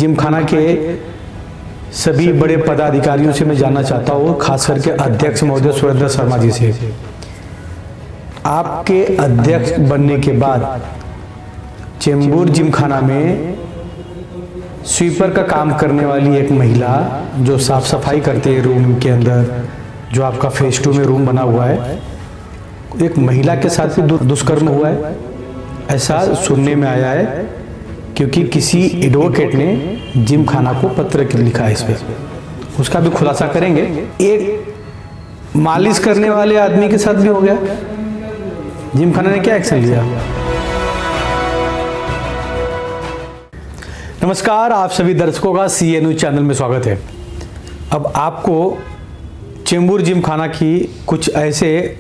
Gym खाना के सभी बड़े पदाधिकारियों से मैं जानना चाहता हूँ, खास करके अध्यक्ष महोदय सुरेंद्र शर्मा जी से। आपके अध्यक्ष बनने के बाद चेंबूर जिम खाना में स्वीपर का काम करने वाली एक महिला जो साफ सफाई करते हैं रूम के अंदर, जो आपका फेज 2 में रूम बना हुआ है, एक महिला के साथ भी दुष्कर्म हुआ है, ऐसा सुनने में आया है। क्योंकि किसी एडवोकेट ने जिम खाना को पत्र लिखा है इस पे, उसका भी खुलासा करेंगे। एक मालिश करने वाले आदमी के साथ भी हो गया। जिम खाना ने क्या एक्शन लिया? नमस्कार, आप सभी दर्शकों का CA न्यूज चैनल में स्वागत है। अब आपको चेंबूर जिम खाना की कुछ ऐसे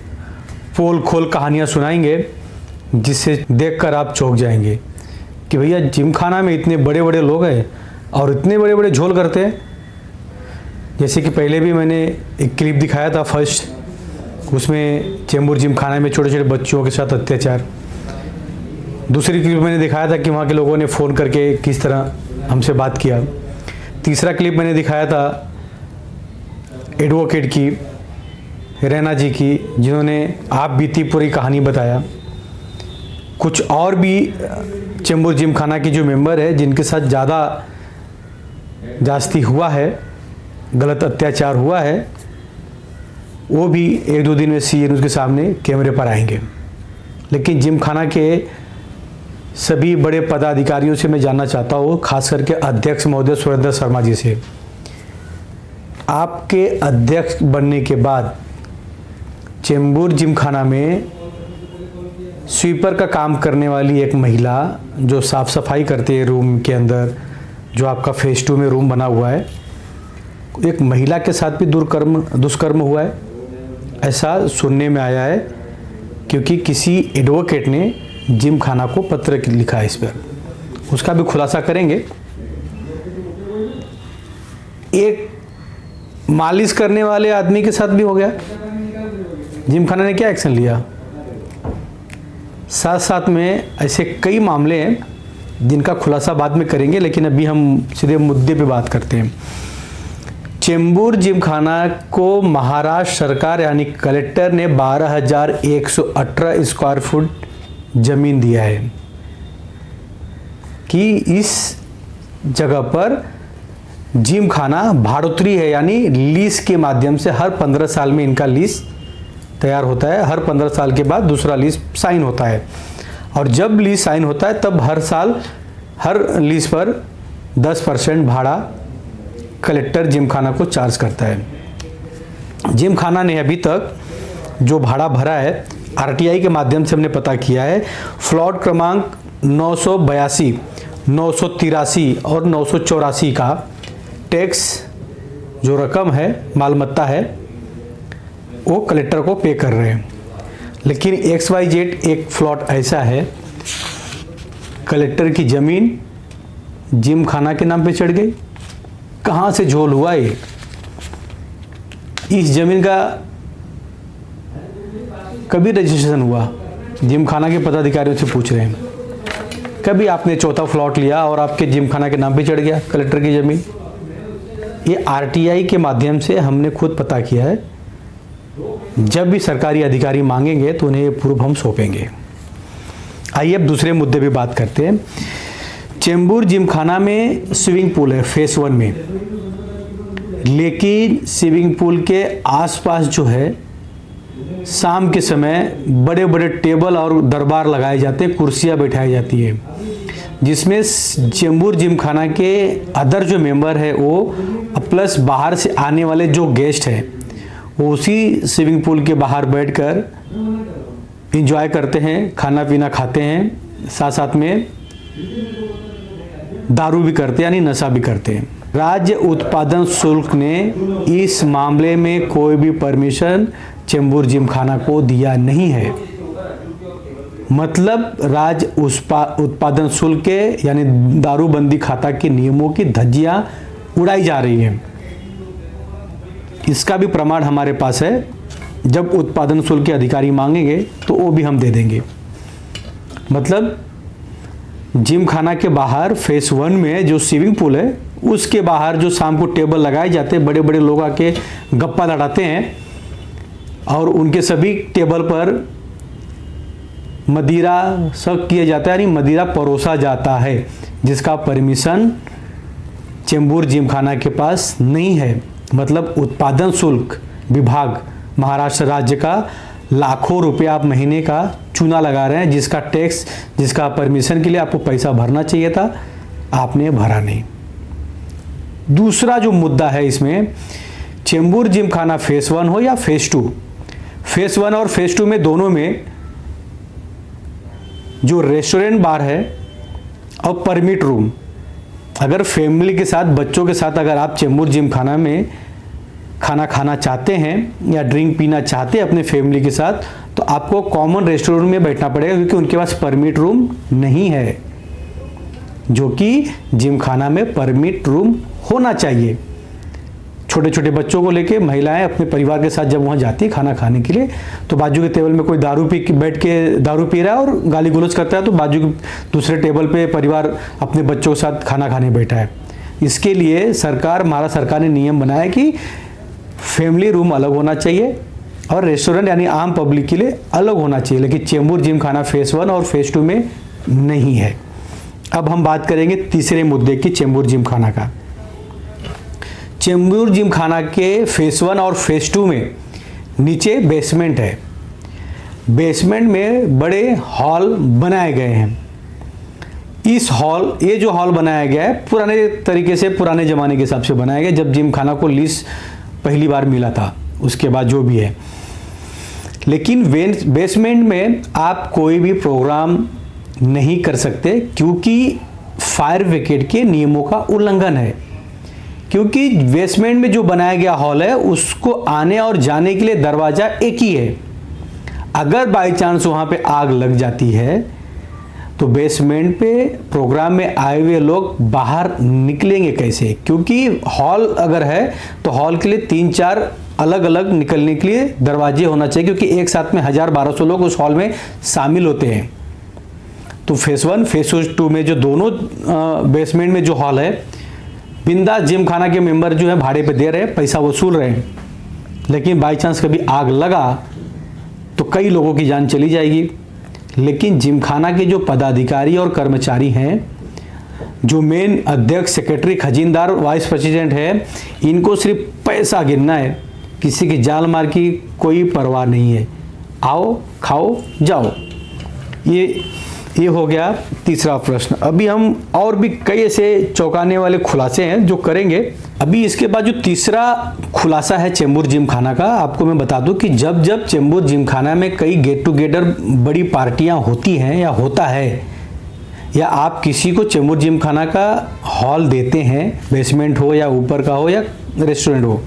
पोल खोल कहानियां सुनाएंगे जिससे देखकर आप चौंक जाएंगे कि भैया जिम खाना में इतने बड़े बड़े लोग हैं और इतने बड़े बड़े झोल करते हैं। जैसे कि पहले भी मैंने एक क्लिप दिखाया था फर्स्ट, उसमें चेंबूर जिम खाना में छोटे छोटे बच्चों के साथ अत्याचार। दूसरी क्लिप मैंने दिखाया था कि वहाँ के लोगों ने फ़ोन करके किस तरह हमसे बात किया। तीसरा क्लिप मैंने दिखाया था एडवोकेट की, रैना जी की, जिन्होंने आप बीती पूरी कहानी बताया। कुछ और भी चेंबूर जिम खाना के जो मेंबर है जिनके साथ ज़्यादा जास्ती हुआ है, गलत अत्याचार हुआ है, वो भी 1-2 दिन में CA न्यूज़ के सामने कैमरे पर आएंगे। लेकिन जिम खाना के सभी बड़े पदाधिकारियों से मैं जानना चाहता हूँ, खास करके अध्यक्ष महोदय सुरेंद्र शर्मा जी से। आपके अध्यक्ष बनने के बाद चेंबूर जिम खाना में स्वीपर का काम करने वाली एक महिला जो साफ सफाई करती है रूम के अंदर, जो आपका फेज 2 में रूम बना हुआ है, एक महिला के साथ भी दुष्कर्म हुआ है, ऐसा सुनने में आया है। क्योंकि किसी एडवोकेट ने जिम खाना को पत्र लिखा है इस पर, उसका भी खुलासा करेंगे। एक मालिश करने वाले आदमी के साथ भी हो गया। जिम खाना ने क्या एक्शन लिया? साथ साथ में ऐसे कई मामले हैं जिनका खुलासा बाद में करेंगे, लेकिन अभी हम सीधे मुद्दे पे बात करते हैं। चेंबूर जिम खाना को महाराष्ट्र सरकार यानी कलेक्टर ने 12,118 स्क्वायर फुट जमीन दिया है कि इस जगह पर जिम खाना भाड़ोतरी है, यानी लीज के माध्यम से हर 15 साल में इनका लीज तैयार होता है। हर 15 साल के बाद दूसरा लीज साइन होता है, और जब लीज साइन होता है तब हर साल हर लीज पर 10% भाड़ा कलेक्टर जिम खाना को चार्ज करता है। जिम खाना ने अभी तक जो भाड़ा भरा है RTI के माध्यम से हमने पता किया है, फ्लॉट क्रमांक 982, 983 और 984 का टैक्स जो रकम है, मालमत्ता है, वो कलेक्टर को पे कर रहे हैं। लेकिन XYZ एक फ्लॉट ऐसा है, कलेक्टर की ज़मीन जिम खाना के नाम पे चढ़ गई। कहाँ से झोल हुआ ये? इस ज़मीन का कभी रजिस्ट्रेशन हुआ? जिम खाना के पदाधिकारियों से पूछ रहे हैं, कभी आपने चौथा फ्लॉट लिया और आपके जिम खाना के नाम पे चढ़ गया कलेक्टर की ज़मीन? ये RTI के माध्यम से हमने खुद पता किया है। जब भी सरकारी अधिकारी मांगेंगे तो उन्हें प्रूफ हम सौंपेंगे। आइए अब दूसरे मुद्दे पे बात करते हैं। चेंबूर जिम खाना में स्विमिंग पूल है फेज 1 में, लेकिन स्विमिंग पूल के आसपास जो है शाम के समय बड़े बड़े टेबल और दरबार लगाए जाते हैं, कुर्सियां बैठाई जाती है, जिसमें चेंबूर जिम खाना के अदर जो मेंबर है वो प्लस बाहर से आने वाले जो गेस्ट हैं वो उसी स्विमिंग पूल के बाहर बैठकर एंजॉय करते हैं, खाना पीना खाते हैं, साथ साथ में दारू भी करते हैं, यानी नशा भी करते हैं। राज्य उत्पादन शुल्क ने इस मामले में कोई भी परमिशन चेंबूर जिम खाना को दिया नहीं है। मतलब राज्य उत्पादन शुल्क के यानी दारूबंदी खाता के नियमों की धज्जियां उड़ाई जा रही हैं। इसका भी प्रमाण हमारे पास है। जब उत्पादन शुल्क के अधिकारी मांगेंगे तो वो भी हम दे देंगे। मतलब जिम खाना के बाहर फेस 1 में जो स्विमिंग पूल है उसके बाहर जो शाम को टेबल लगाए जाते हैं, बड़े बड़े लोग आके गप्पा लड़ाते हैं और उनके सभी टेबल पर मदिरा सर्व किया जाता है, यानी मदिरा परोसा जाता है, जिसका परमिशन चेंबूर जिम खाना के पास नहीं है। मतलब उत्पादन शुल्क विभाग महाराष्ट्र राज्य का लाखों रुपया आप महीने का चूना लगा रहे हैं, जिसका टैक्स, जिसका परमिशन के लिए आपको पैसा भरना चाहिए था, आपने भरा नहीं। दूसरा जो मुद्दा है इसमें, चेंबूर जिम खाना फेस 1 हो या फेस 2, फेस 1 और फेस 2 में दोनों में जो रेस्टोरेंट बार है और परमिट रूम, अगर फैमिली के साथ, बच्चों के साथ अगर आप चेंबूर जिम खाना में खाना खाना चाहते हैं या ड्रिंक पीना चाहते हैं अपने फैमिली के साथ, तो आपको कॉमन रेस्टोरेंट में बैठना पड़ेगा, क्योंकि उनके पास परमिट रूम नहीं है, जो कि जिम खाना में परमिट रूम होना चाहिए। छोटे छोटे बच्चों को लेके महिलाएं अपने परिवार के साथ जब वहाँ जाती है खाना खाने के लिए, तो बाजू के टेबल में कोई बैठ के दारू पी रहा है और गाली गलौज करता है, तो बाजू के दूसरे टेबल पे परिवार अपने बच्चों के साथ खाना खाने बैठा है। इसके लिए महाराष्ट्र सरकार ने नियम बनाया कि फैमिली रूम अलग होना चाहिए और रेस्टोरेंट यानी आम पब्लिक के लिए अलग होना चाहिए, लेकिन चेंबूर जिम खाना फेस 1 और फेस 2 में नहीं है। अब हम बात करेंगे तीसरे मुद्दे की, चेंबूर जिम खाना का। चेंबूर जिम खाना के फेस 1 और फेस 2 में नीचे बेसमेंट है, बेसमेंट में बड़े हॉल बनाए गए हैं। ये जो हॉल बनाया गया है पुराने तरीके से, पुराने ज़माने के हिसाब से बनाया गया, जब जिम खाना को लीज पहली बार मिला था, उसके बाद जो भी है। लेकिन बेसमेंट में आप कोई भी प्रोग्राम नहीं कर सकते, क्योंकि फायर ब्रिगेड के नियमों का उल्लंघन है। क्योंकि बेसमेंट में जो बनाया गया हॉल है उसको आने और जाने के लिए दरवाज़ा एक ही है। अगर बाय चांस वहाँ पे आग लग जाती है तो बेसमेंट पे प्रोग्राम में आए हुए लोग बाहर निकलेंगे कैसे? क्योंकि हॉल अगर है तो हॉल के लिए 3-4 अलग अलग निकलने के लिए दरवाजे होना चाहिए, क्योंकि एक साथ में 1000-1200 लोग उस हॉल में शामिल होते हैं। तो फेस 1 फेस 2 में जो दोनों बेसमेंट में जो हॉल है, बिंदास जिम खाना के मेंबर जो है भाड़े पे दे रहे हैं, पैसा वसूल रहे हैं, लेकिन बाई चांस कभी आग लगा तो कई लोगों की जान चली जाएगी। लेकिन जिम खाना के जो पदाधिकारी और कर्मचारी हैं, जो मेन अध्यक्ष, सेक्रेटरी, खजीनदार, वाइस प्रेसिडेंट है, इनको सिर्फ पैसा गिनना है, किसी की जान मार की कोई परवाह नहीं है। आओ खाओ जाओ। ये हो गया तीसरा प्रश्न। अभी हम और भी कई ऐसे चौंकाने वाले खुलासे हैं जो करेंगे। अभी इसके बाद जो तीसरा खुलासा है चेंबूर जिम खाना का, आपको मैं बता दूं कि जब चेंबूर जिम खाना में कई गेट टुगेदर बड़ी पार्टियां होती हैं या होता है, या आप किसी को चेंबूर जिम खाना का हॉल देते हैं, बेसमेंट हो या ऊपर का हो या रेस्टोरेंट हो,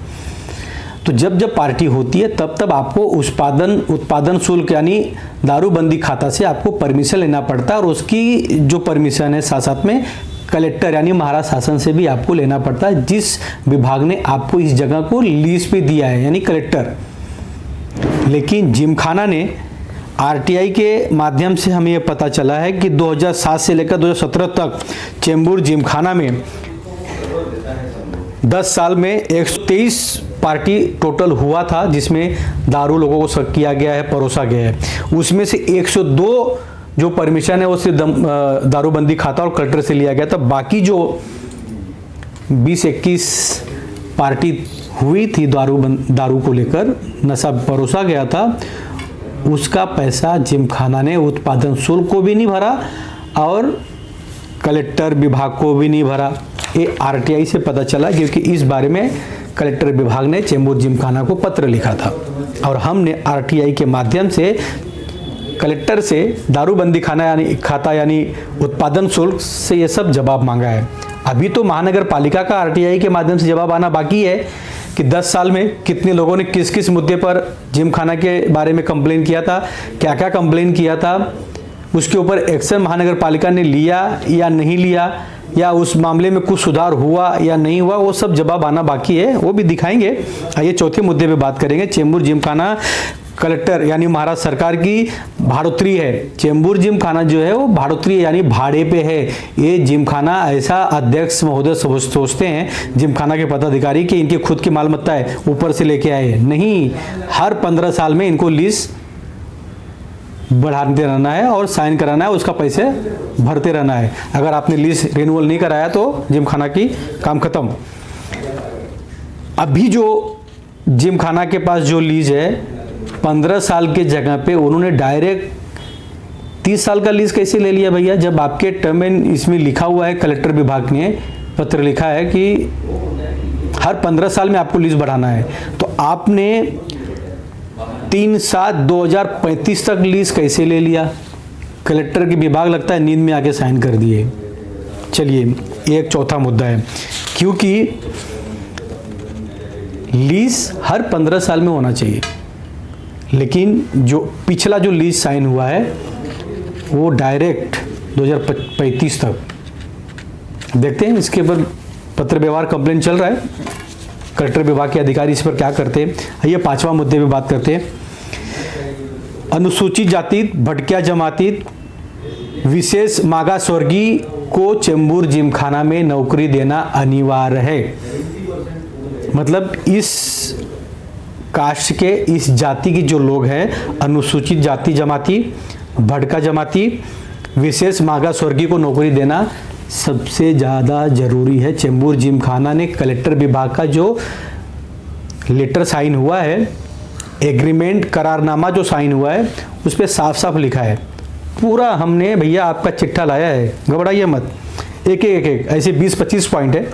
तो जब पार्टी होती है तब आपको उत्पादन शुल्क यानी दारूबंदी खाता से आपको परमिशन लेना पड़ता है, और उसकी जो परमिशन है साथ में कलेक्टर यानी महाराष्ट्र शासन से भी आपको लेना पड़ता है, जिस विभाग ने आपको इस जगह को लीज पे दिया है, यानी कलेक्टर। लेकिन जिम खाना ने आरटीआई के माध्यम से हमें यह पता चला है कि 2007 से लेकर 2017 तक चेंबूर जिम खाना में 10 साल में 123 पार्टी टोटल हुआ था, जिसमें दारू लोगों को सर्व किया गया है, परोसा गया है। उसमें से 102 जो परमिशन है वो सिर्फ दारूबंदी खाता और कलेक्टर से लिया गया था। बाकी जो 20-21 पार्टी हुई थी दारू को लेकर, नशा परोसा गया था, उसका पैसा जिम खाना ने उत्पादन शुल्क को भी नहीं भरा और कलेक्टर विभाग को भी नहीं भरा। ये आरटीआई से पता चला, क्योंकि इस बारे में कलेक्टर विभाग ने चेंबूर जिम खाना को पत्र लिखा था और हमने आरटीआई के माध्यम से कलेक्टर से दारूबंदी खाता यानी उत्पादन शुल्क से ये सब जवाब मांगा है। अभी तो महानगर पालिका का आरटीआई के माध्यम से जवाब आना बाकी है कि 10 साल में कितने लोगों ने किस किस मुद्दे पर जिम खाना के बारे में कंप्लेन किया था, क्या क्या कंप्लेन किया था, उसके ऊपर एक्शन महानगर पालिका ने लिया या नहीं लिया, या उस मामले में कुछ सुधार हुआ या नहीं हुआ, वो सब जवाब आना बाकी है, वो भी दिखाएंगे। आइए चौथे मुद्दे पे बात करेंगे। चेंबूर जिम खाना कलेक्टर यानी महाराष्ट्र सरकार की भाड़ोत्री है। चेंबूर जिम खाना जो है वो भाड़ोत्री यानी भाड़े पे है। ये जिम खाना ऐसा अध्यक्ष महोदय सोचते हैं जिम खाना के पदाधिकारी कि इनकी खुद की मालमत्ता है, ऊपर से लेके आए, नहीं, हर 15 साल में इनको लीज बढ़ाते रहना है और साइन कराना है, उसका पैसे भरते रहना है। अगर आपने लीज रिन्यूअल नहीं कराया तो जिम खाना की काम खत्म। अभी जो जिम खाना के पास जो लीज है 15 साल के जगह पे उन्होंने डायरेक्ट 30 साल का लीज कैसे ले लिया भैया, जब आपके टर्म एंड इसमें लिखा हुआ है, कलेक्टर विभाग ने पत्र लिखा है कि हर 15 साल में आपको लीज बढ़ाना है। तो आपने 3/7/2035 तक लीज कैसे ले लिया? कलेक्टर के विभाग लगता है नींद में आके साइन कर दिए। चलिए एक चौथा मुद्दा है, क्योंकि लीज हर 15 साल में होना चाहिए, लेकिन जो पिछला जो लीज साइन हुआ है वो डायरेक्ट 2035 तक। देखते हैं इसके ऊपर पत्र व्यवहार कंप्लेन चल रहा है, कलेक्टर विभाग के अधिकारी इस पर क्या करते हैं। आइए 5वां मुद्दे पे बात करते हैं। अनुसूचित जाति, भटकिया जमाती, विशेष मागास वर्गीय को चेंबूर जिमखाना में नौकरी देना अनिवार्य है। मतलब इस कास्ट के, इस जाति की जो लोग हैं, अनुसूचित जाति जमाती, भटका जमाती, विशेष मागास वर्गीय को नौकरी देना सबसे ज़्यादा जरूरी है। चेंबूर जिमखाना ने कलेक्टर विभाग का जो लेटर साइन हुआ है, एग्रीमेंट करारनामा जो साइन हुआ है, उस पर साफ साफ लिखा है, पूरा हमने भैया आपका चिट्ठा लाया है, घबराइए मत। एक ऐसे 20-25 पॉइंट है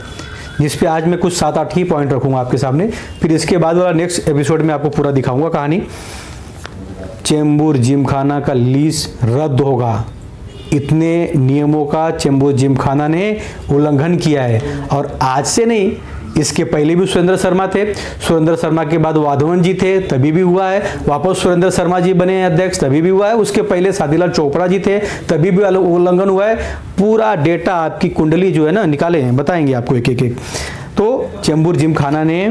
जिस पे आज मैं कुछ 7-8 ही पॉइंट रखूंगा आपके सामने, फिर इसके बाद वाला नेक्स्ट एपिसोड में आपको पूरा दिखाऊंगा कहानी। चेंबूर जिमखाना का लीज रद्द होगा। इतने नियमों का चेंबूर जिमखाना ने उल्लंघन किया है, और आज से नहीं, इसके पहले भी सुरेंद्र शर्मा थे, सुरेंद्र शर्मा के बाद वाधवन जी थे, तभी भी हुआ है, वापस सुरेंद्र शर्मा जी बने अध्यक्ष, तभी भी हुआ है, उसके पहले सादीलाल चोपड़ा जी थे, तभी भी उल्लंघन हुआ है। पूरा डेटा आपकी कुंडली जो है ना निकाले हैं, बताएंगे आपको एक एक। तो चेंबूर जिमखाना ने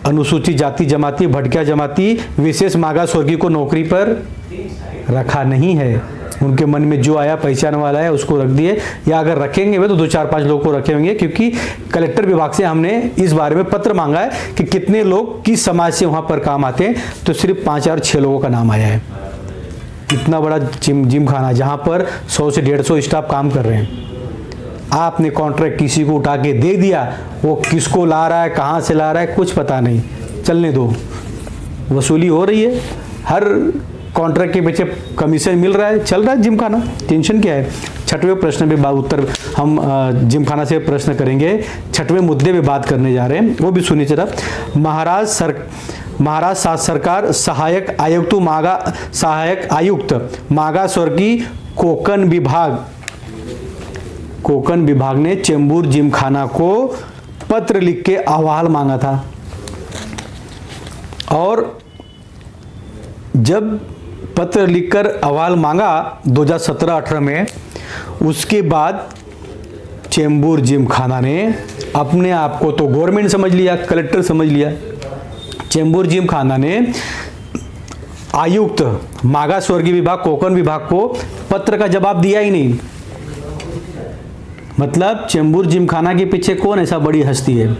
अनुसूचित जाति जमाती, भटकिया जमाती, विशेष मागास वर्गीय को नौकरी पर रखा नहीं है। उनके मन में जो आया पहचान वाला है उसको रख दिए, या अगर रखेंगे वे तो 2-4-5 लोग को रखे होंगे, क्योंकि कलेक्टर विभाग से हमने इस बारे में पत्र मांगा है कि कितने लोग किस समाज से वहां पर काम आते हैं, तो सिर्फ 5 और 6 लोगों का नाम आया है। इतना बड़ा जिम खाना जहां पर 100 से 150 स्टाफ काम कर रहे हैं, आपने कॉन्ट्रैक्ट किसी को उठा के दे दिया, वो किसको ला रहा है, कहां से ला रहा है, कुछ पता नहीं, चलने दो, वसूली हो रही है, हर कॉन्ट्रैक्ट के पीछे कमीशन मिल रहा है, चल रहा है जिमखाना, टेंशन क्या है। 6वें प्रश्न पे उत्तर हम जिमखाना से प्रश्न करेंगे। 6वें मुद्दे पे बात करने जा रहे हैं, वो भी सुनिए जरा। महाराष्ट्र सरकार सहायक आयुक्त मागास वर्गीय कोकण विभाग ने चेंबूर जिमखाना को पत्र लिख के अहवाल मांगा था, और जब पत्र लिखकर अहवाल मांगा 2017-18 में, उसके बाद चेंबूर जिमखाना ने अपने आप को तो गवर्नमेंट समझ लिया, कलेक्टर समझ लिया। चेंबूर जिमखाना ने आयुक्त मागास वर्गीय विभाग, कोकण विभाग को पत्र का जवाब दिया ही नहीं। मतलब चेंबूर जिमखाना के पीछे कौन ऐसा बड़ी हस्ती है?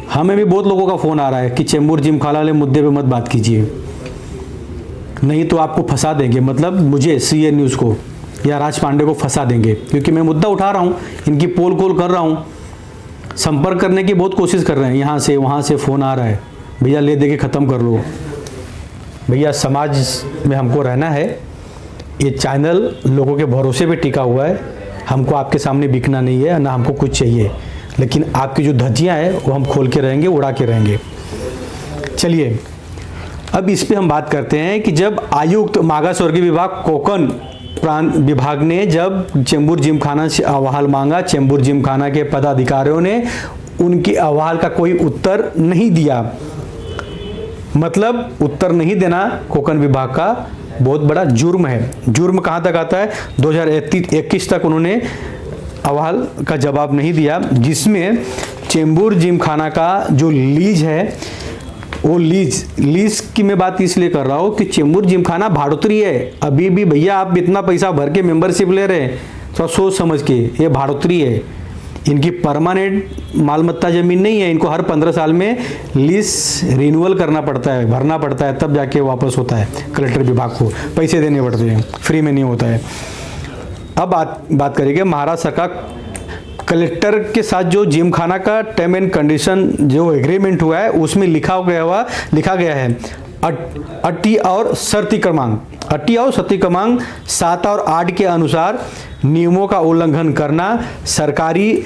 हमें भी बहुत लोगों का फोन आ रहा है कि चेंबूर जिमखाना वाले मुद्दे पे मत बात कीजिए, नहीं तो आपको फंसा देंगे। मतलब मुझे, सीए न्यूज़ को या राज पांडे को फंसा देंगे, क्योंकि मैं मुद्दा उठा रहा हूँ, इनकी पोल खोल कर रहा हूँ, संपर्क करने की बहुत कोशिश कर रहे हैं, यहाँ से वहाँ से फ़ोन आ रहा है, भैया ले दे के ख़त्म कर लो। भैया समाज में हमको रहना है, ये चैनल लोगों के भरोसे पे टिका हुआ है, हमको आपके सामने बिकना नहीं है, ना हमको कुछ चाहिए, लेकिन आपकी जो धज्जियाँ हैं वो हम खोल के रहेंगे, उड़ा के रहेंगे। चलिए अब इस पे हम बात करते हैं कि जब आयुक्त मागास वर्गीय विभाग कोकण प्रांत विभाग ने जब चेंबूर जिमखाना से अहवाल मांगा, चेंबूर जिमखाना के पदाधिकारियों ने उनके अहवाल का कोई उत्तर नहीं दिया। मतलब उत्तर नहीं देना कोकण विभाग का बहुत बड़ा जुर्म है। जुर्म कहाँ तक आता है? 2021 तक उन्होंने अहवाल का जवाब नहीं दिया, जिसमें चेंबूर जिमखाना का जो लीज है वो लीज की मैं बात इसलिए कर रहा हूँ कि चेंबूर जिमखाना भाड़ोतरी है। अभी भी भैया आप इतना पैसा भर के मेंबरशिप ले रहे हैं, तो सोच समझ के, ये भाड़ोतरी है। इनकी परमानेंट मालमत्ता जमीन नहीं है। इनको हर 15 साल में लीज रिन्यूअल करना पड़ता है, भरना पड़ता है, तब जाके वापस होता है। कलेक्टर विभाग को पैसे देने पड़ते हैं, फ्री में नहीं होता है। अब बात करेंगे महाराष्ट्र सरकार कलेक्टर के साथ जो जिमखाना का टर्म एंड कंडीशन जो एग्रीमेंट हुआ है, उसमें लिखा गया है अटी और शर्ती क्रमांक 7 और 8 के अनुसार नियमों का उल्लंघन करना, सरकारी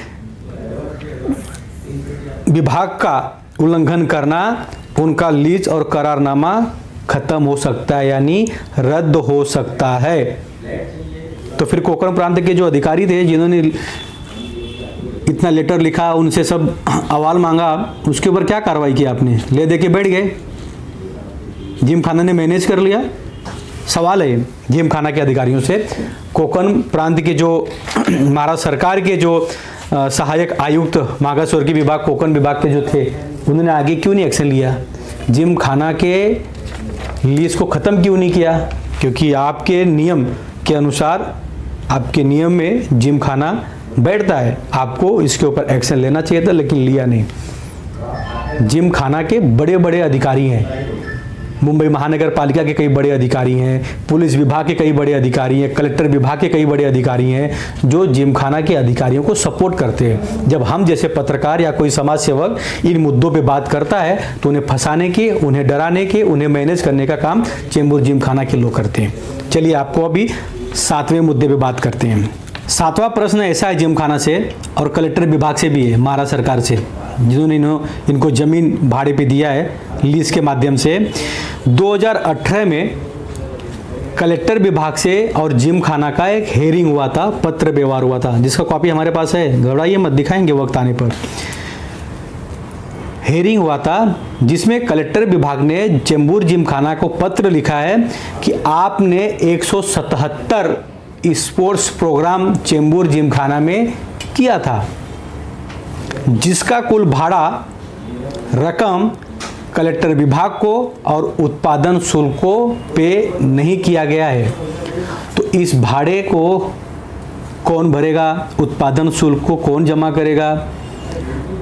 विभाग का उल्लंघन करना, उनका लीज और करारनामा खत्म हो सकता है, यानी रद्द हो सकता है। तो फिर कोकण प्रांत के जो अधिकारी थे जिन्होंने इतना लेटर लिखा, उनसे सब अहवाल मांगा, उसके ऊपर क्या कार्रवाई की आपने? ले दे के बैठ गए, जिमखाना ने मैनेज कर लिया। सवाल है जिमखाना के अधिकारियों से, कोकण प्रांत के जो महाराष्ट्र सरकार के जो सहायक आयुक्त मागासवर्गीय विभाग कोकण विभाग के जो थे, उन्होंने आगे क्यों नहीं एक्शन लिया? जिमखाना के लीज को ख़त्म क्यों नहीं किया? क्योंकि आपके नियम के अनुसार, आपके नियम में जिमखाना बैठता है, आपको इसके ऊपर एक्शन लेना चाहिए था, लेकिन लिया नहीं। जिमखाना के बड़े बड़े अधिकारी हैं, मुंबई महानगर पालिका के कई बड़े अधिकारी हैं, पुलिस विभाग के कई बड़े अधिकारी हैं, कलेक्टर विभाग के कई बड़े अधिकारी हैं जो जिमखाना के अधिकारियों को सपोर्ट करते हैं। जब हम जैसे पत्रकार या कोई समाज सेवक इन मुद्दों पे बात करता है, तो उन्हें फंसाने के, उन्हें डराने के, उन्हें मैनेज करने का काम चेंबूर जिमखाना के लोग करते हैं। चलिए आपको अभी 7वें मुद्दे पे बात करते हैं। 7वां प्रश्न ऐसा है जिमखाना से और कलेक्टर विभाग से भी है, महाराष्ट्र सरकार से, जिन्होंने इनको जमीन भाड़े पे दिया है लीज के माध्यम से। 2018 में कलेक्टर विभाग से और जिमखाना का एक हेयरिंग हुआ था, पत्र व्यवहार हुआ था, जिसका कॉपी हमारे पास है, घबराइए मत, दिखाएंगे वक्त आने पर। हेयरिंग हुआ था जिसमें कलेक्टर विभाग ने चेंबूर जिमखाना को पत्र लिखा है कि आपने 177 स्पोर्ट्स प्रोग्राम चेंबूर जिमखाना में किया था, जिसका कुल भाड़ा रकम कलेक्टर विभाग को और उत्पादन शुल्क को पे नहीं किया गया है। तो इस भाड़े को कौन भरेगा? उत्पादन शुल्क को कौन जमा करेगा?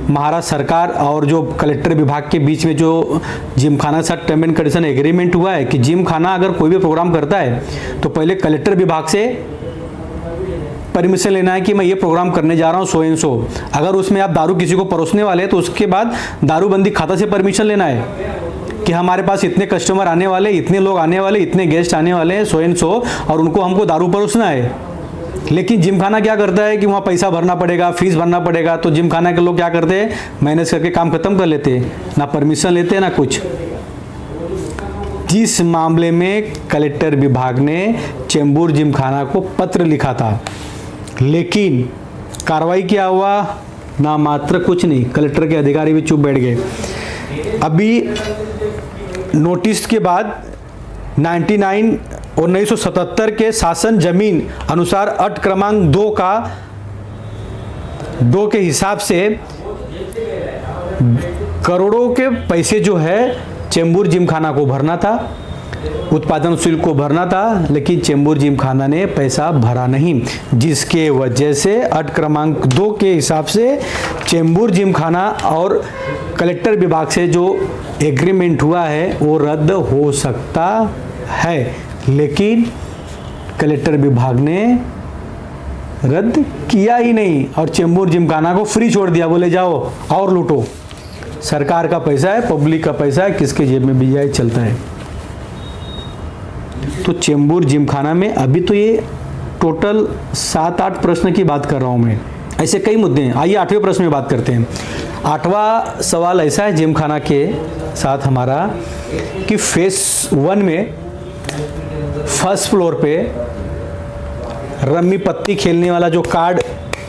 महाराष्ट्र सरकार और जो कलेक्टर विभाग के बीच में जो जिमखाना के साथ टर्म एंड कंडीशन एग्रीमेंट हुआ है कि जिमखाना अगर कोई भी प्रोग्राम करता है तो पहले कलेक्टर विभाग से परमिशन लेना है कि मैं ये प्रोग्राम करने जा रहा हूँ 100 एंड 100। अगर उसमें आप दारू किसी को परोसने वाले हैं तो उसके बाद दारूबंदी खाता से परमिशन लेना है कि हमारे पास इतने कस्टमर आने वाले, इतने लोग आने वाले, इतने गेस्ट आने वाले हैं 100 एंड 100 और उनको हमको दारू परोसना है। लेकिन जिमखाना क्या करता है कि वहाँ पैसा भरना पड़ेगा, फीस भरना पड़ेगा, तो जिमखाना के लोग क्या करते हैं, मैनेज करके काम खत्म कर लेते हैं, ना परमिशन लेते हैं ना कुछ। जिस मामले में कलेक्टर विभाग ने चेंबूर जिमखाना को पत्र लिखा था, लेकिन कार्रवाई क्या हुआ? ना मात्र कुछ नहीं, कलेक्टर के अधिकारी भी चुप बैठ गए। अभी नोटिस के बाद 1977 के शासन जमीन अनुसार अट क्रमांक 2 के हिसाब से करोड़ों के पैसे जो है चेंबूर जिमखाना को भरना था, उत्पादन शुल्क को भरना था, लेकिन चेंबूर जिमखाना ने पैसा भरा नहीं, जिसके वजह से अट क्रमांक 2 के हिसाब से चेंबूर जिमखाना और कलेक्टर विभाग से जो एग्रीमेंट हुआ है वो रद्द हो सकता है। लेकिन कलेक्टर विभाग ने रद्द किया ही नहीं और चेंबूर जिमखाना को फ्री छोड़ दिया, बोले जाओ और लूटो। सरकार का पैसा है, पब्लिक का पैसा है, किसके जेब में भी जाए चलता है। तो चेंबूर जिमखाना में अभी तो ये टोटल 7-8 प्रश्न की बात कर रहा हूं मैं, ऐसे कई मुद्दे हैं। आइए 8वें प्रश्न में बात करते हैं। 8वां सवाल ऐसा है जिमखाना के साथ हमारा कि फेस 1 में फर्स्ट फ्लोर पे रम्मी पत्ती खेलने वाला जो कार्ड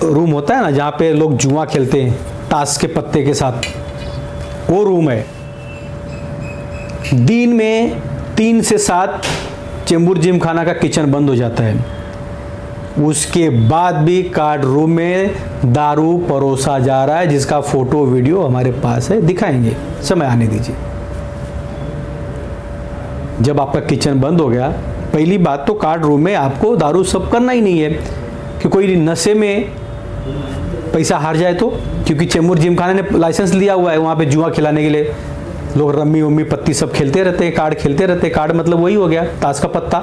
रूम होता है ना, जहाँ पे लोग जुआ खेलते हैं ताश के पत्ते के साथ, वो रूम है। दिन में 3 से 7 चेंबूर जिमखाना का किचन बंद हो जाता है। उसके बाद भी कार्ड रूम में दारू परोसा जा रहा है, जिसका फोटो वीडियो हमारे पास है, दिखाएंगे, समय आने दीजिए। जब आपका किचन बंद हो गया, पहली बात तो कार्ड रूम में आपको दारू सब करना ही नहीं है कि कोई नशे में पैसा हार जाए तो, क्योंकि चेंबूर जिम खाना ने लाइसेंस लिया हुआ है वहाँ पे जुआ खिलाने के लिए। लोग रम्मी उम्मी पत्ती सब खेलते रहते हैं, कार्ड खेलते रहते हैं। कार्ड मतलब वही हो गया ताश का पत्ता,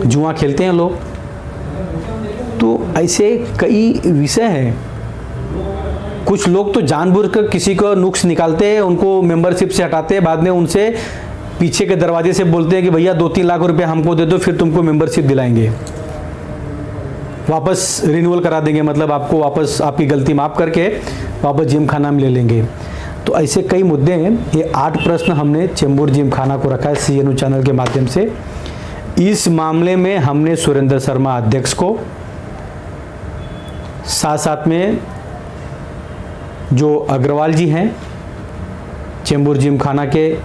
जुआ खेलते हैं लोग। तो ऐसे कई विषय हैं। कुछ लोग तो जानबूझकर किसी को नुक्स निकालते हैं, उनको मेंबरशिप से हटाते हैं, बाद में उनसे पीछे के दरवाजे से बोलते हैं कि भैया 2-3 लाख रुपए हमको दे दो, फिर तुमको मेंबरशिप दिलाएंगे, वापस रिन्यूअल करा देंगे, मतलब आपको वापस आपकी गलती माफ़ करके वापस जिम खाना में ले लेंगे। तो ऐसे कई मुद्दे हैं। ये 8 प्रश्न हमने चेंबूर जिम खाना को रखा है CNU चैनल के माध्यम से। इस मामले में हमने सुरेंद्र शर्मा अध्यक्ष को, साथ साथ में जो अग्रवाल जी हैं चेंबूर जिम खाना के,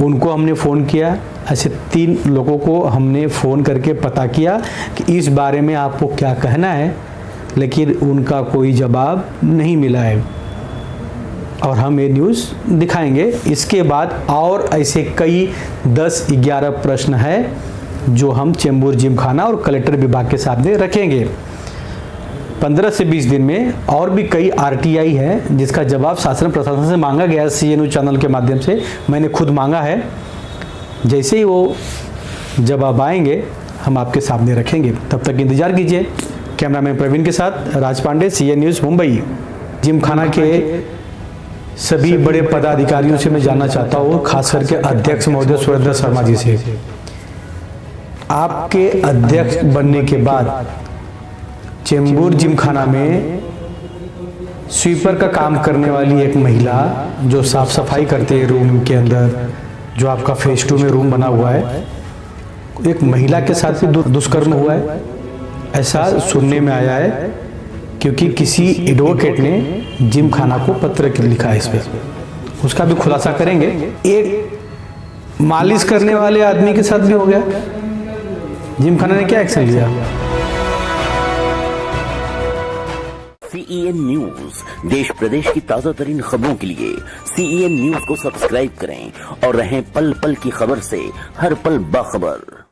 उनको हमने फ़ोन किया। ऐसे 3 लोगों को हमने फ़ोन करके पता किया कि इस बारे में आपको क्या कहना है, लेकिन उनका कोई जवाब नहीं मिला है और हम ये न्यूज़ दिखाएंगे। इसके बाद और ऐसे कई 10-11 प्रश्न है जो हम चेंबूर जिम खाना और कलेक्टर विभाग के सामने रखेंगे। 15 से 20 दिन में और भी कई RTI है जिसका जवाब शासन प्रशासन से मांगा गया है CNU चैनल के माध्यम से। मैंने खुद मांगा है। जैसे ही वो जवाब आएंगे हम आपके सामने रखेंगे। तब तक इंतजार कीजिए। कैमरामैन प्रवीण के साथ Raj Pandey, CN news Mumbai. Gymkhana के सभी बड़े पदाधिकारियों से मैं जानना चाहता हूँ, खास करके अध्यक्ष महोदय सुरेंद्र शर्मा जी से, आपके अध्यक्ष बनने के बाद चेंबूर जिम खाना में स्वीपर का काम करने वाली एक महिला जो साफ सफाई करते हैं रूम के अंदर, जो आपका फेज 2 में रूम बना हुआ है, एक महिला के साथ भी दुष्कर्म हुआ है, ऐसा सुनने में आया है। क्योंकि किसी एडवोकेट ने जिम खाना को पत्र लिखा है इस पे, उसका भी खुलासा करेंगे। एक मालिश करने वाले आदमी के साथ भी हो गया। जिम खाना ने क्या एक्शन लिया? CEN न्यूज, देश प्रदेश की ताजा तरीन खबरों के लिए CEN न्यूज को सब्सक्राइब करें और रहें पल पल की खबर से हर पल बाखबर।